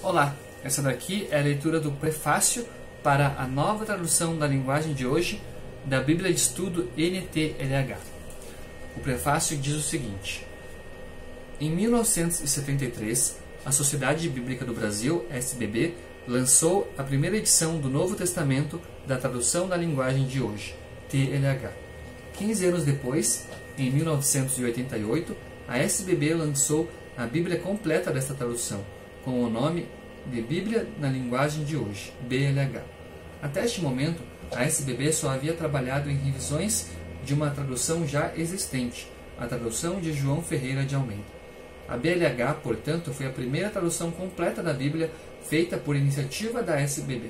Olá, essa daqui é a leitura do prefácio para a nova tradução da linguagem de hoje da Bíblia de Estudo NTLH. O prefácio diz o seguinte: em 1973, a Sociedade Bíblica do Brasil, SBB, lançou a primeira edição do Novo Testamento da tradução da linguagem de hoje, TLH. 15 anos depois, em 1988, a SBB lançou a Bíblia completa desta tradução, com o nome de Bíblia na linguagem de hoje, BLH. Até este momento, a SBB só havia trabalhado em revisões de uma tradução já existente, a tradução de João Ferreira de Almeida. A BLH, portanto, foi a primeira tradução completa da Bíblia feita por iniciativa da SBB.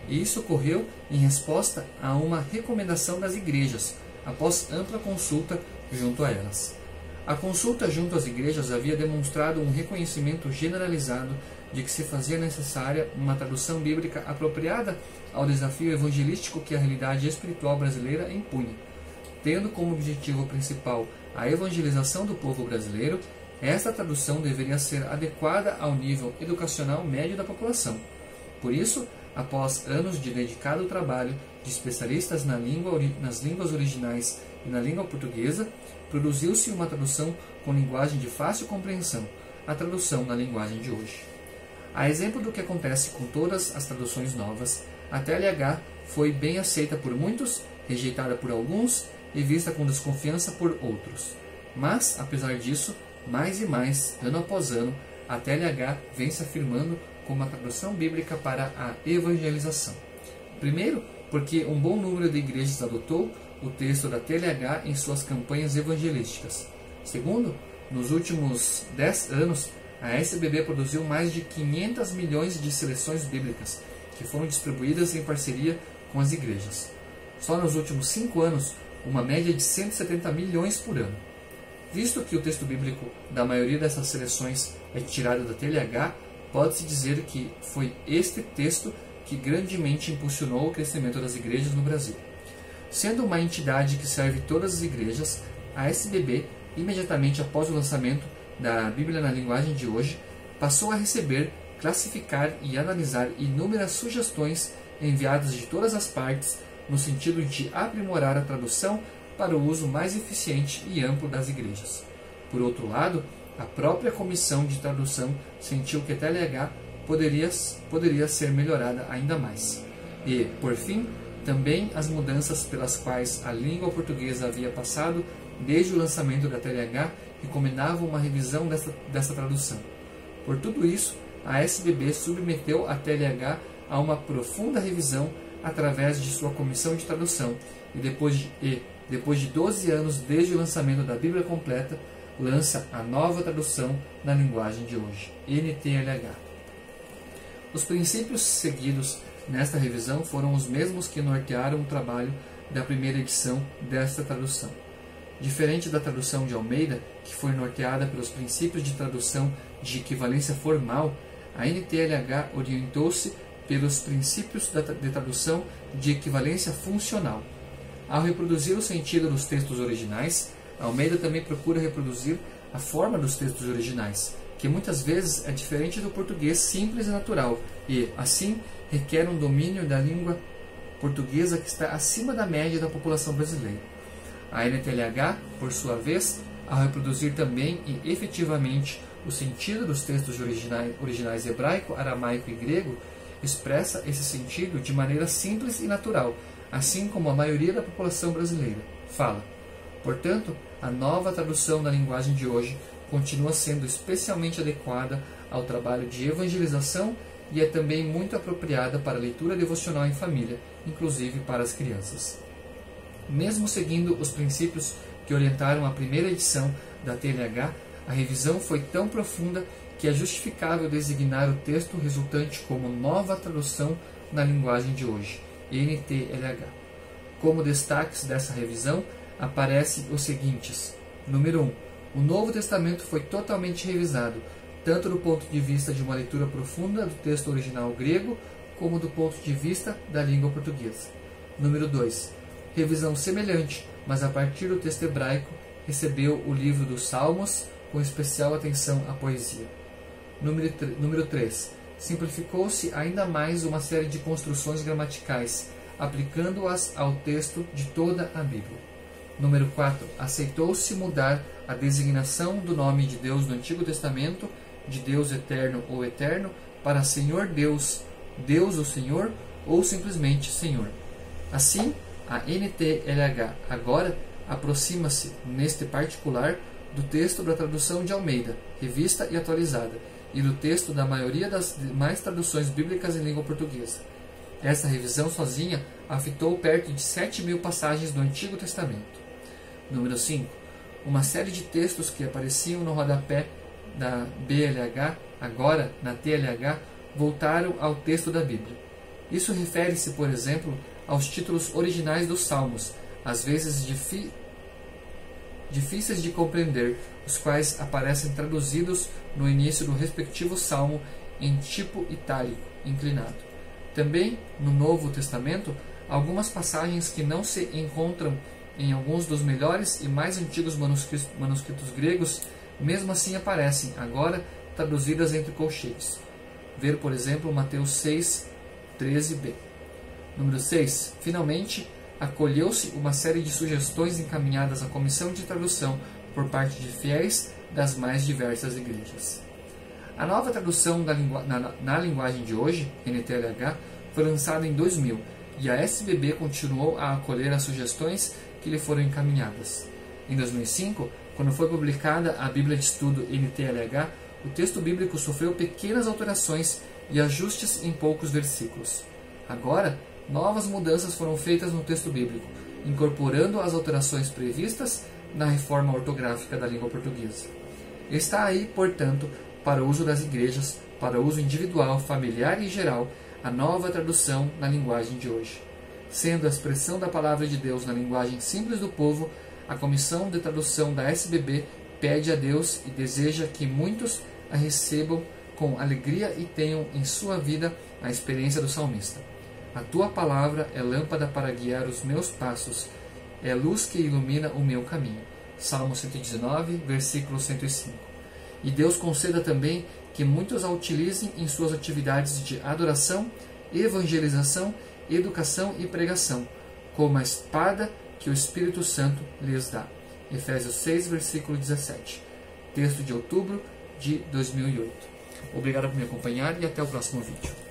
E isso ocorreu em resposta a uma recomendação das igrejas, após ampla consulta junto a elas. A consulta junto às igrejas havia demonstrado um reconhecimento generalizado de que se fazia necessária uma tradução bíblica apropriada ao desafio evangelístico que a realidade espiritual brasileira impunha. Tendo como objetivo principal a evangelização do povo brasileiro, esta tradução deveria ser adequada ao nível educacional médio da população. Por isso, após anos de dedicado trabalho de especialistas nas línguas originais e na língua portuguesa, produziu-se uma tradução com linguagem de fácil compreensão, a tradução na linguagem de hoje. A exemplo do que acontece com todas as traduções novas, a TLH foi bem aceita por muitos, rejeitada por alguns e vista com desconfiança por outros. Mas, apesar disso, mais e mais, ano após ano, a TLH vem se afirmando como a tradução bíblica para a evangelização. Primeiro, porque um bom número de igrejas adotou o texto da TLH em suas campanhas evangelísticas. Segundo, nos últimos 10 anos, a SBB produziu mais de 500 milhões de seleções bíblicas, que foram distribuídas em parceria com as igrejas. Só nos últimos 5 anos, uma média de 170 milhões por ano. Visto que o texto bíblico da maioria dessas seleções é tirado da TLH, pode-se dizer que foi este texto que grandemente impulsionou o crescimento das igrejas no Brasil. Sendo uma entidade que serve todas as igrejas, a SBB, imediatamente após o lançamento da Bíblia na linguagem de hoje, passou a receber, classificar e analisar inúmeras sugestões enviadas de todas as partes no sentido de aprimorar a tradução para o uso mais eficiente e amplo das igrejas. Por outro lado, a própria comissão de tradução sentiu que a TLH poderia ser melhorada ainda mais. E, por fim, também as mudanças pelas quais a língua portuguesa havia passado desde o lançamento da TLH recomendavam uma revisão dessa tradução. Por tudo isso, a SBB submeteu a TLH a uma profunda revisão através de sua comissão de tradução e depois de 12 anos desde o lançamento da Bíblia completa, lança a nova tradução na linguagem de hoje, NTLH. Os princípios seguidos nesta revisão foram os mesmos que nortearam o trabalho da primeira edição desta tradução. Diferente da tradução de Almeida, que foi norteada pelos princípios de tradução de equivalência formal, a NTLH orientou-se pelos princípios de tradução de equivalência funcional. Ao reproduzir o sentido dos textos originais, Almeida também procura reproduzir a forma dos textos originais, que muitas vezes é diferente do português simples e natural e, assim, requer um domínio da língua portuguesa que está acima da média da população brasileira. A NTLH, por sua vez, ao reproduzir também e efetivamente o sentido dos textos originais hebraico, aramaico e grego, expressa esse sentido de maneira simples e natural, assim como a maioria da população brasileira fala. Portanto, a nova tradução da linguagem de hoje continua sendo especialmente adequada ao trabalho de evangelização e é também muito apropriada para a leitura devocional em família, inclusive para as crianças. Mesmo seguindo os princípios que orientaram a primeira edição da TLH, a revisão foi tão profunda que é justificável designar o texto resultante como nova tradução na linguagem de hoje, NTLH. Como destaques dessa revisão, aparecem os seguintes. Número 1. O Novo Testamento foi totalmente revisado, tanto do ponto de vista de uma leitura profunda do texto original grego, como do ponto de vista da língua portuguesa. Número 2. Revisão semelhante, mas a partir do texto hebraico, recebeu o livro dos Salmos, com especial atenção à poesia. Número 3. simplificou-se ainda mais uma série de construções gramaticais, aplicando-as ao texto de toda a Bíblia. Número 4. Aceitou-se mudar a designação do nome de Deus no Antigo Testamento, de Deus eterno ou eterno, para Senhor Deus, Deus o Senhor, ou simplesmente Senhor. Assim, a NTLH agora aproxima-se, neste particular, do texto da tradução de Almeida, revista e atualizada, e do texto da maioria das demais traduções bíblicas em língua portuguesa. Essa revisão sozinha afitou perto de 7.000 passagens do Antigo Testamento. Número 5. Uma série de textos que apareciam no rodapé da BLH, agora na TLH, voltaram ao texto da Bíblia. Isso refere-se, por exemplo, aos títulos originais dos Salmos, às vezes difíceis de compreender, os quais aparecem traduzidos no início do respectivo salmo em tipo itálico, inclinado. Também, no Novo Testamento, algumas passagens que não se encontram em alguns dos melhores e mais antigos manuscritos gregos, mesmo assim aparecem, agora traduzidas entre colchetes. Ver, por exemplo, Mateus 6, 13b. Número 6. Finalmente, acolheu-se uma série de sugestões encaminhadas à comissão de tradução por parte de fiéis das mais diversas igrejas. A nova tradução na linguagem de hoje, NTLH, foi lançada em 2000 e a SBB continuou a acolher as sugestões que lhe foram encaminhadas. Em 2005, quando foi publicada a Bíblia de Estudo NTLH, o texto bíblico sofreu pequenas alterações e ajustes em poucos versículos. Agora, novas mudanças foram feitas no texto bíblico, incorporando as alterações previstas na reforma ortográfica da língua portuguesa. Está aí, portanto, para o uso das igrejas, para uso individual, familiar e geral, a nova tradução na linguagem de hoje. Sendo a expressão da palavra de Deus na linguagem simples do povo, a comissão de tradução da SBB pede a Deus e deseja que muitos a recebam com alegria e tenham em sua vida a experiência do salmista. A tua palavra é lâmpada para guiar os meus passos, é luz que ilumina o meu caminho. Salmo 119, versículo 105. E Deus conceda também que muitos a utilizem em suas atividades de adoração, evangelização, educação e pregação, como a espada que o Espírito Santo lhes dá. Efésios 6, versículo 17. Texto de outubro de 2008. Obrigado por me acompanhar e até o próximo vídeo.